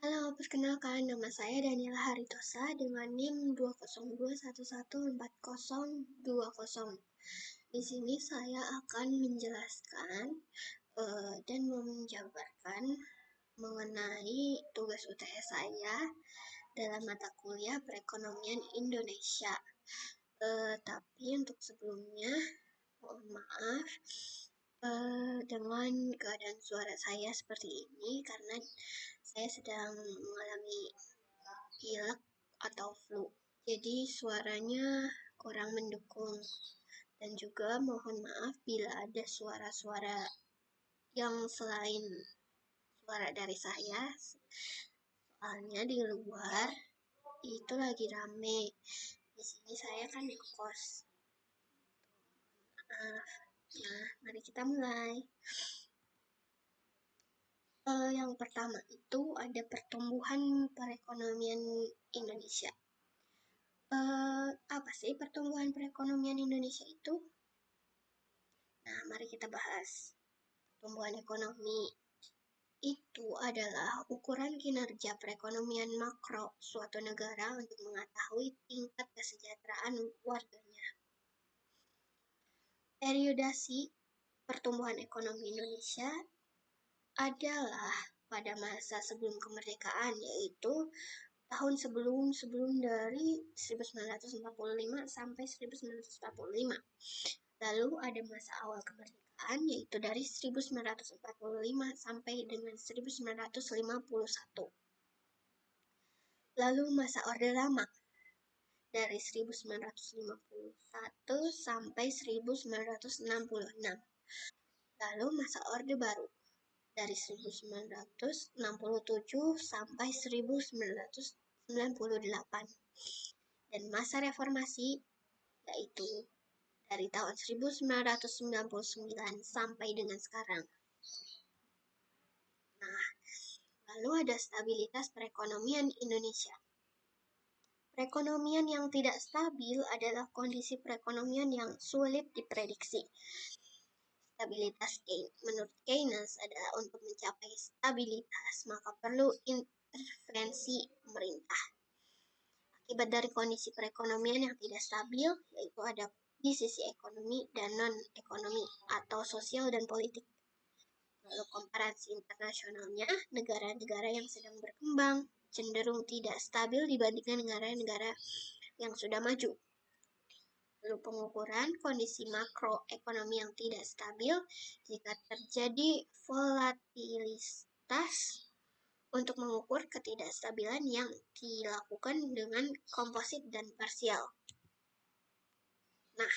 Halo, perkenalkan nama saya Daniela Haritosa dengan NIM 202114020. Di sini saya akan menjelaskan dan menjabarkan mengenai tugas UTS saya dalam mata kuliah Perekonomian Indonesia. Tapi untuk sebelumnya, mohon maaf dengan keadaan suara saya seperti ini karena saya sedang mengalami pilek atau flu. Jadi suaranya kurang mendukung. Dan juga mohon maaf bila ada suara-suara yang selain suara dari saya. Soalnya di luar itu lagi rame. Di sini saya kan di kos. Nah, mari kita mulai. Yang pertama itu ada pertumbuhan perekonomian Indonesia. Apa sih pertumbuhan perekonomian Indonesia itu? Nah, mari kita bahas. Pertumbuhan ekonomi itu adalah ukuran kinerja perekonomian makro suatu negara untuk mengetahui tingkat kesejahteraan warganya. Periodasi pertumbuhan ekonomi Indonesia adalah pada masa sebelum kemerdekaan, yaitu tahun sebelum dari 1945 sampai 1945. Lalu ada masa awal kemerdekaan, yaitu dari 1945 sampai dengan 1951. Lalu masa Orde Lama, dari 1951 sampai 1966. Lalu masa Orde Baru, dari 1967 sampai 1998. Dan masa reformasi, yaitu dari tahun 1999 sampai dengan sekarang. Nah, lalu ada stabilitas perekonomian Indonesia. Perekonomian yang tidak stabil adalah kondisi perekonomian yang sulit diprediksi. Stabilitas menurut Keynes adalah untuk mencapai stabilitas, maka perlu intervensi pemerintah. Akibat dari kondisi perekonomian yang tidak stabil, yaitu ada di sisi ekonomi dan non-ekonomi atau sosial dan politik. Lalu komparasi internasionalnya, negara-negara yang sedang berkembang cenderung tidak stabil dibandingkan negara-negara yang sudah maju. Lalu pengukuran kondisi makroekonomi yang tidak stabil jika terjadi volatilitas untuk mengukur ketidakstabilan yang dilakukan dengan komposit dan parsial. Nah,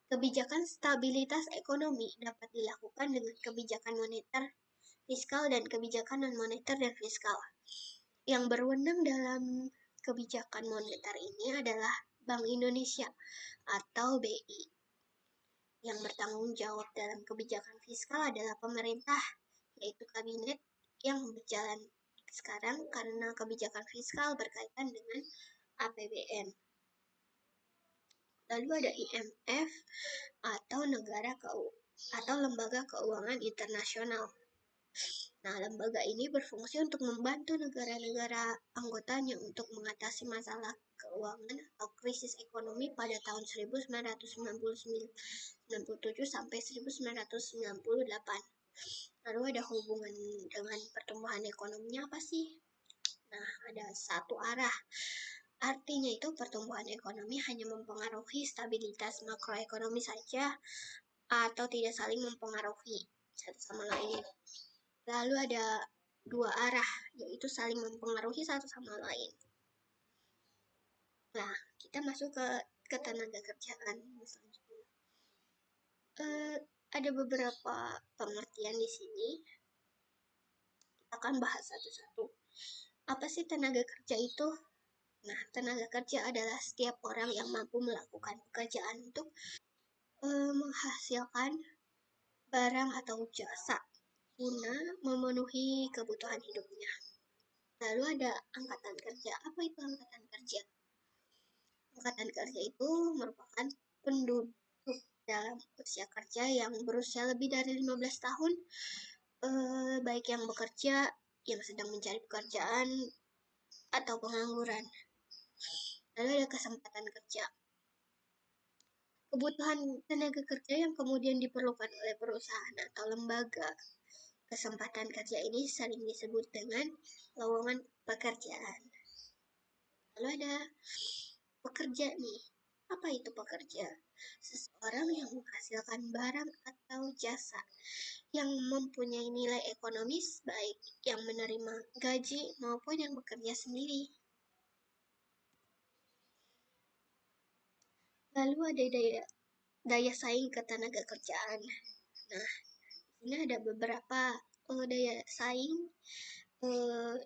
kebijakan stabilitas ekonomi dapat dilakukan dengan kebijakan moneter, fiskal, dan kebijakan non-moneter dan fiskal. Yang berwenang dalam kebijakan moneter ini adalah Bank Indonesia atau BI. Yang bertanggung jawab dalam kebijakan fiskal adalah pemerintah, yaitu kabinet yang berjalan sekarang karena kebijakan fiskal berkaitan dengan APBN. Lalu ada IMF atau lembaga keuangan internasional. Nah, lembaga ini berfungsi untuk membantu negara-negara anggotanya untuk mengatasi masalah keuangan atau krisis ekonomi pada tahun 1997 sampai 1998. Lalu ada hubungan dengan pertumbuhan ekonominya apa sih? Nah, ada satu arah. Artinya itu pertumbuhan ekonomi hanya mempengaruhi stabilitas makroekonomi saja atau tidak saling mempengaruhi satu sama lain. Lalu ada dua arah, yaitu saling mempengaruhi satu sama lain. Nah, kita masuk ke tenaga kerjaan selanjutnya. Ada beberapa pengertian di sini. Kita akan bahas satu-satu. Apa sih tenaga kerja itu? Nah, tenaga kerja adalah setiap orang yang mampu melakukan pekerjaan untuk menghasilkan barang atau jasa guna memenuhi kebutuhan hidupnya. Lalu ada angkatan kerja. Apa itu angkatan kerja? Angkatan kerja itu merupakan penduduk dalam usia kerja yang berusia lebih dari 15 tahun, baik yang bekerja, yang sedang mencari pekerjaan atau pengangguran. Lalu ada kesempatan kerja. Kebutuhan tenaga kerja yang kemudian diperlukan oleh perusahaan atau lembaga. Kesempatan kerja ini sering disebut dengan lowongan pekerjaan. Lalu ada pekerja nih. Apa itu pekerja? Seseorang yang menghasilkan barang atau jasa yang mempunyai nilai ekonomis baik yang menerima gaji maupun yang bekerja sendiri. Lalu ada daya saing ketenaga kerjaan. Nah, ini ada beberapa daya saing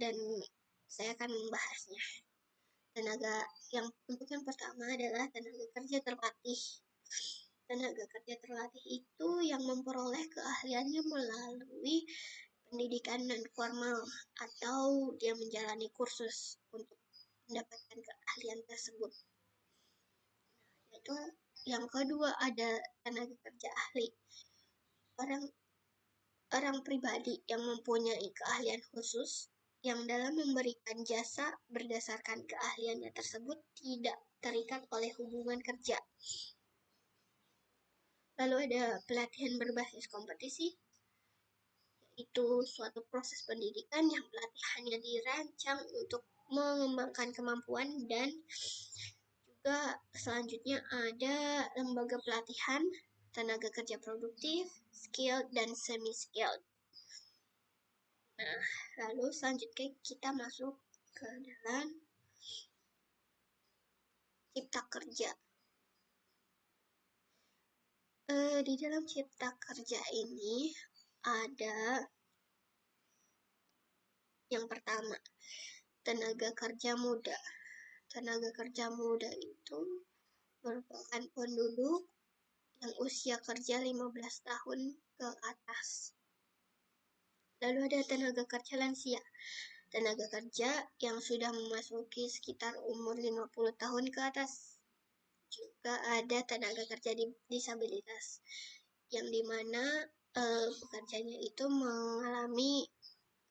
dan saya akan membahasnya. Untuk yang pertama adalah tenaga kerja terlatih. Tenaga kerja terlatih itu yang memperoleh keahliannya melalui pendidikan non-formal atau dia menjalani kursus untuk mendapatkan keahlian tersebut. Itu yang kedua ada tenaga kerja ahli. Orang pribadi yang mempunyai keahlian khusus yang dalam memberikan jasa berdasarkan keahliannya tersebut tidak terikat oleh hubungan kerja. Lalu ada pelatihan berbasis kompetisi, yaitu suatu proses pendidikan yang pelatihannya dirancang untuk mengembangkan kemampuan, dan juga selanjutnya ada lembaga pelatihan tenaga kerja produktif, skilled, dan semi-skilled. Nah, lalu selanjutnya kita masuk ke dalam cipta kerja. Di dalam cipta kerja ini ada yang pertama, tenaga kerja muda. Tenaga kerja muda itu merupakan penduduk yang usia kerja 15 tahun ke atas. Lalu ada tenaga kerja lansia. Tenaga kerja yang sudah memasuki sekitar umur 50 tahun ke atas. Juga ada tenaga kerja disabilitas, yang dimana pekerjanya itu mengalami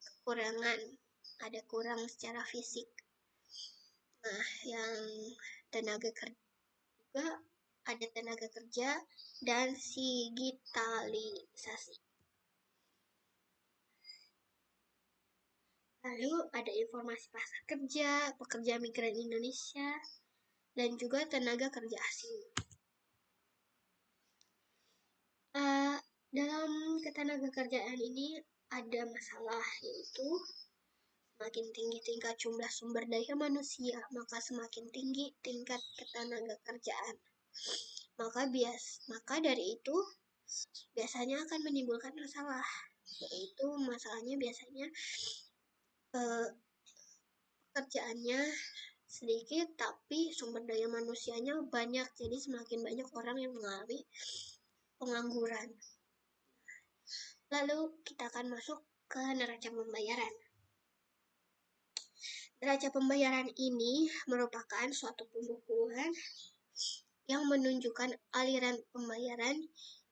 kekurangan, ada kurang secara fisik. Nah, yang tenaga kerja juga ada tenaga kerja dan digitalisasi. Lalu ada informasi pasar kerja, pekerja migran Indonesia, dan juga tenaga kerja asing. Dalam ketenaga kerjaan ini ada masalah, yaitu semakin tinggi tingkat jumlah sumber daya manusia, maka semakin tinggi tingkat ketenaga kerjaan. Maka dari itu biasanya akan menimbulkan masalah, yaitu masalahnya biasanya pekerjaannya sedikit tapi sumber daya manusianya banyak, jadi semakin banyak orang yang mengalami pengangguran. Lalu kita akan masuk ke neraca pembayaran. Neraca pembayaran ini merupakan suatu pembukuan yang menunjukkan aliran pembayaran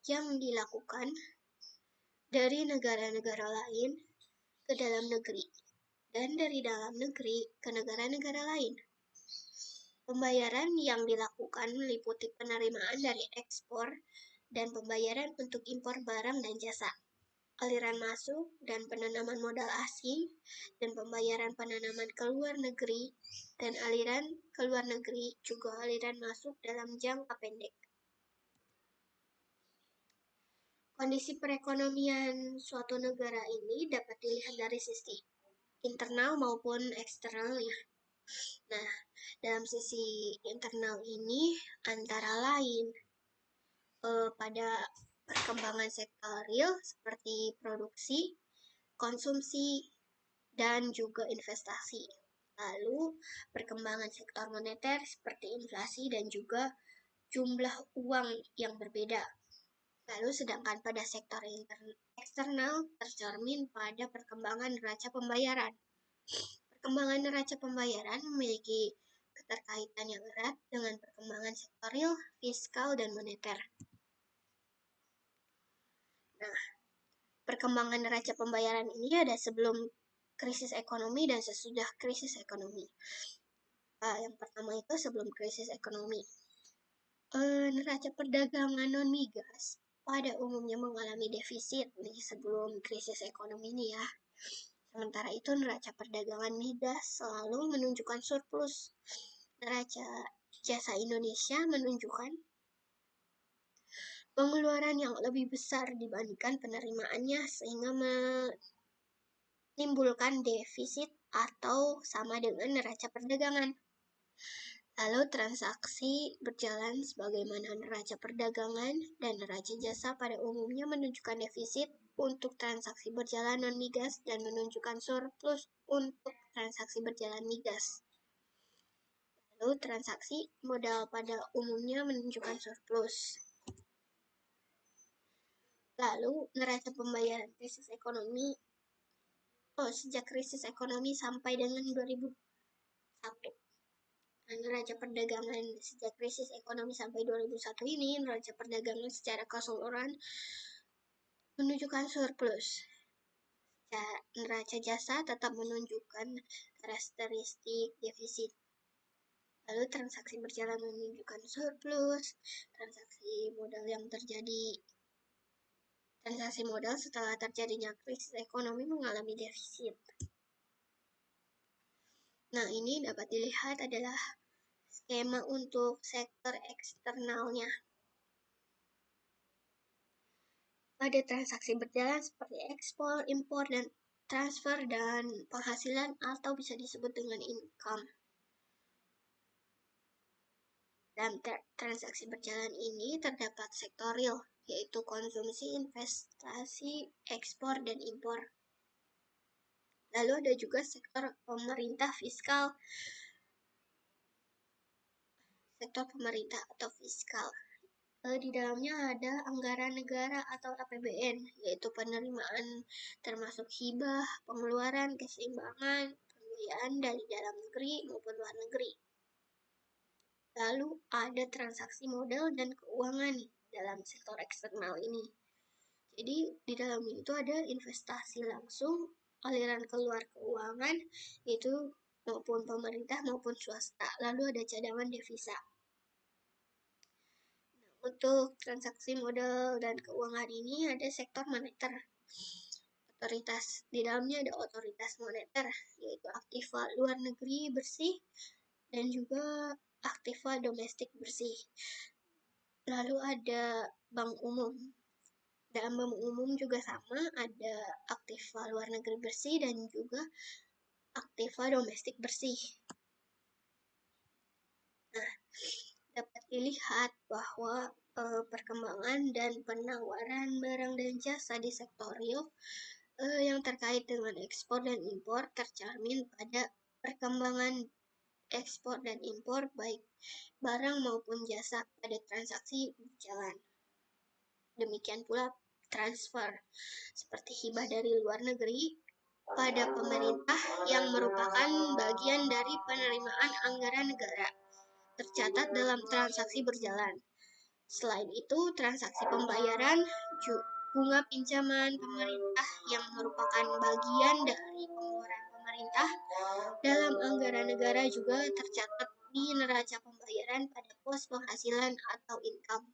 yang dilakukan dari negara-negara lain ke dalam negeri dan dari dalam negeri ke negara-negara lain. Pembayaran yang dilakukan meliputi penerimaan dari ekspor dan pembayaran untuk impor barang dan jasa, aliran masuk dan penanaman modal asing, dan pembayaran penanaman ke luar negeri, dan aliran ke luar negeri juga aliran masuk dalam jangka pendek. Kondisi perekonomian suatu negara ini dapat dilihat dari sisi internal maupun eksternal ya. Nah, dalam sisi internal ini antara lain pada perkembangan sektor real seperti produksi, konsumsi, dan juga investasi. Lalu perkembangan sektor moneter seperti inflasi dan juga jumlah uang yang berbeda. Lalu sedangkan pada sektor eksternal tercermin pada perkembangan neraca pembayaran. Perkembangan neraca pembayaran memiliki keterkaitan yang erat dengan perkembangan sektor real, fiskal, dan moneter. Nah, perkembangan neraca pembayaran ini ada sebelum krisis ekonomi dan sesudah krisis ekonomi. Yang pertama itu sebelum krisis ekonomi. Neraca perdagangan non-migas pada umumnya mengalami defisit nih sebelum krisis ekonomi ini ya. Sementara itu neraca perdagangan migas selalu menunjukkan surplus. Neraca jasa Indonesia menunjukkan pengeluaran yang lebih besar dibandingkan penerimaannya sehingga menimbulkan defisit atau sama dengan neraca perdagangan. Lalu transaksi berjalan sebagaimana neraca perdagangan dan neraca jasa pada umumnya menunjukkan defisit untuk transaksi berjalan non-migas dan menunjukkan surplus untuk transaksi berjalan migas. Lalu transaksi modal pada umumnya menunjukkan surplus. Lalu neraca pembayaran krisis ekonomi sejak krisis ekonomi sampai dengan 2001. Neraca perdagangan sejak krisis ekonomi sampai 2001 ini, neraca perdagangan secara keseluruhan menunjukkan surplus. Neraca jasa tetap menunjukkan karakteristik defisit. Lalu transaksi berjalan menunjukkan surplus, transaksi modal setelah terjadinya krisis ekonomi mengalami defisit. Nah, ini dapat dilihat adalah skema untuk sektor eksternalnya. Ada transaksi berjalan seperti ekspor, impor, dan transfer dan penghasilan atau bisa disebut dengan income. Dalam transaksi berjalan ini terdapat sektor real, yaitu konsumsi, investasi, ekspor, dan impor. Lalu ada juga sektor pemerintah fiskal. Sektor pemerintah atau fiskal. Di dalamnya ada anggaran negara atau APBN, yaitu penerimaan termasuk hibah, pengeluaran, keseimbangan, pembiayaan dari dalam negeri maupun luar negeri. Lalu ada transaksi modal dan keuangan dalam sektor eksternal ini. Jadi di dalam itu ada investasi langsung, aliran keluar keuangan, yaitu maupun pemerintah maupun swasta. Lalu ada cadangan devisa. Untuk transaksi modal dan keuangan ini ada sektor moneter. Di dalamnya ada otoritas moneter, yaitu aktiva luar negeri bersih dan juga aktiva domestik bersih. Lalu ada bank umum. Dalam bank umum juga sama, ada aktiva luar negeri bersih dan juga aktiva domestik bersih. Nah, dapat dilihat bahwa perkembangan dan penawaran barang dan jasa di sektor real yang terkait dengan ekspor dan impor tercermin pada perkembangan ekspor dan impor baik barang maupun jasa pada transaksi berjalan. Demikian pula transfer seperti hibah dari luar negeri pada pemerintah yang merupakan bagian dari penerimaan anggaran negara tercatat dalam transaksi berjalan. Selain itu, transaksi pembayaran bunga pinjaman pemerintah yang merupakan bagian dari pengeluaran pemerintah dalam anggaran negara juga tercatat di neraca pembayaran pada pos penghasilan atau income.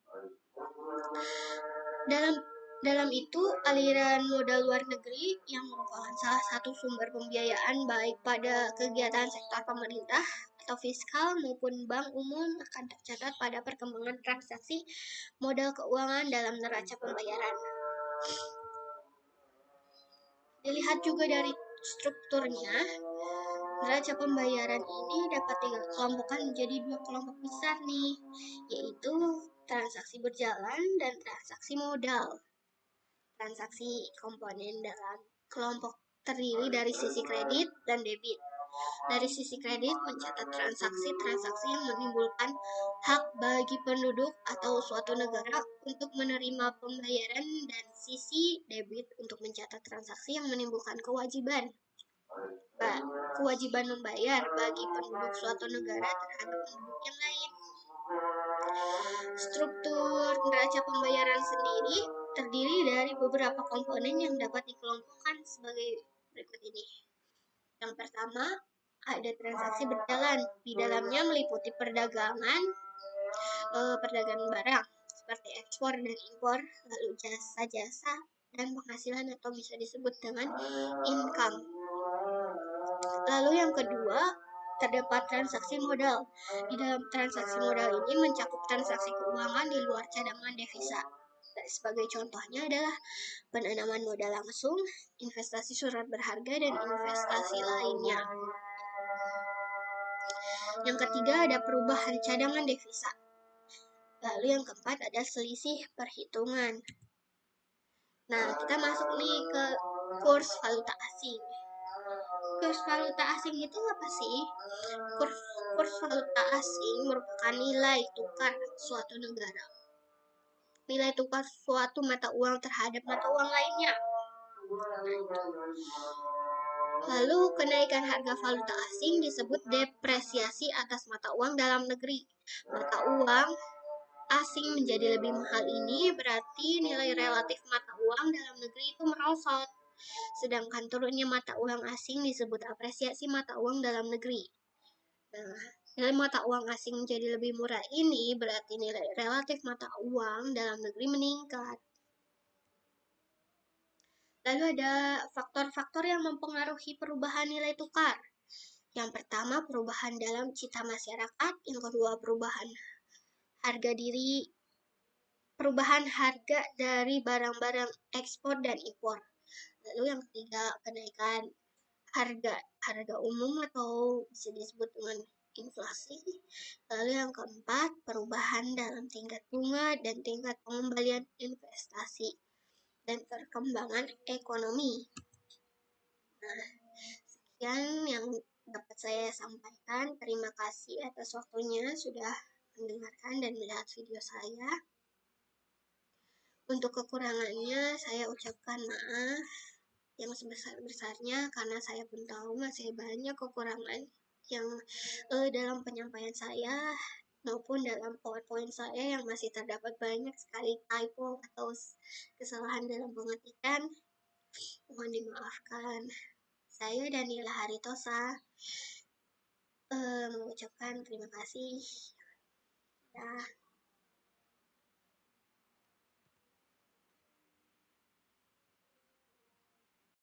Dalam itu, aliran modal luar negeri yang merupakan salah satu sumber pembiayaan baik pada kegiatan sektor pemerintah atau fiskal maupun bank umum akan tercatat pada perkembangan transaksi modal keuangan dalam neraca pembayaran. Dilihat juga dari strukturnya, neraca pembayaran ini dapat dikelompokkan menjadi dua kelompok besar nih, yaitu transaksi berjalan dan transaksi modal. Transaksi komponen dalam kelompok terdiri dari sisi kredit dan debit. Dari sisi kredit mencatat transaksi-transaksi yang menimbulkan hak bagi penduduk atau suatu negara untuk menerima pembayaran dan sisi debit untuk mencatat transaksi yang menimbulkan kewajiban membayar bagi penduduk suatu negara terhadap penduduk yang lain. Struktur neraca pembayaran sendiri terdiri dari beberapa komponen yang dapat dikelompokkan sebagai berikut ini. Yang pertama, ada transaksi berjalan. Di dalamnya meliputi perdagangan barang seperti ekspor dan impor, lalu jasa-jasa dan penghasilan atau bisa disebut dengan income. Lalu yang kedua, terdapat transaksi modal. Di dalam transaksi modal ini mencakup transaksi keuangan di luar cadangan devisa. Sebagai contohnya adalah penanaman modal langsung, investasi surat berharga, dan investasi lainnya. Yang ketiga ada perubahan cadangan devisa. Lalu yang keempat ada selisih perhitungan. Nah, kita masuk nih ke kurs valuta asing. Kurs valuta asing itu apa sih? Kurs valuta asing merupakan nilai tukar suatu negara. Nilai tukar suatu mata uang terhadap mata uang lainnya. Lalu kenaikan harga valuta asing disebut depresiasi atas mata uang dalam negeri. Mata uang asing menjadi lebih mahal ini berarti nilai relatif mata uang dalam negeri itu merosot. Sedangkan turunnya mata uang asing disebut apresiasi mata uang dalam negeri. Nah, nilai mata uang asing menjadi lebih murah ini berarti nilai relatif mata uang dalam negeri meningkat. Lalu ada faktor-faktor yang mempengaruhi perubahan nilai tukar. Yang pertama, perubahan dalam cita masyarakat. Yang kedua, perubahan harga dari barang-barang ekspor dan impor. Lalu yang ketiga, kenaikan harga umum atau bisa disebut dengan inflasi. Lalu yang keempat, perubahan dalam tingkat bunga dan tingkat pengembalian investasi dan perkembangan ekonomi. Nah, sekian yang dapat saya sampaikan. Terima kasih atas waktunya sudah mendengarkan dan melihat video saya. Untuk kekurangannya saya ucapkan maaf yang sebesar-besarnya karena saya pun tahu masih banyak kekurangan yang dalam penyampaian saya maupun dalam PowerPoint saya yang masih terdapat banyak sekali typo atau kesalahan dalam pengetikan. Mohon dimaafkan. Saya Daniela Haritosa mengucapkan terima kasih. Ya.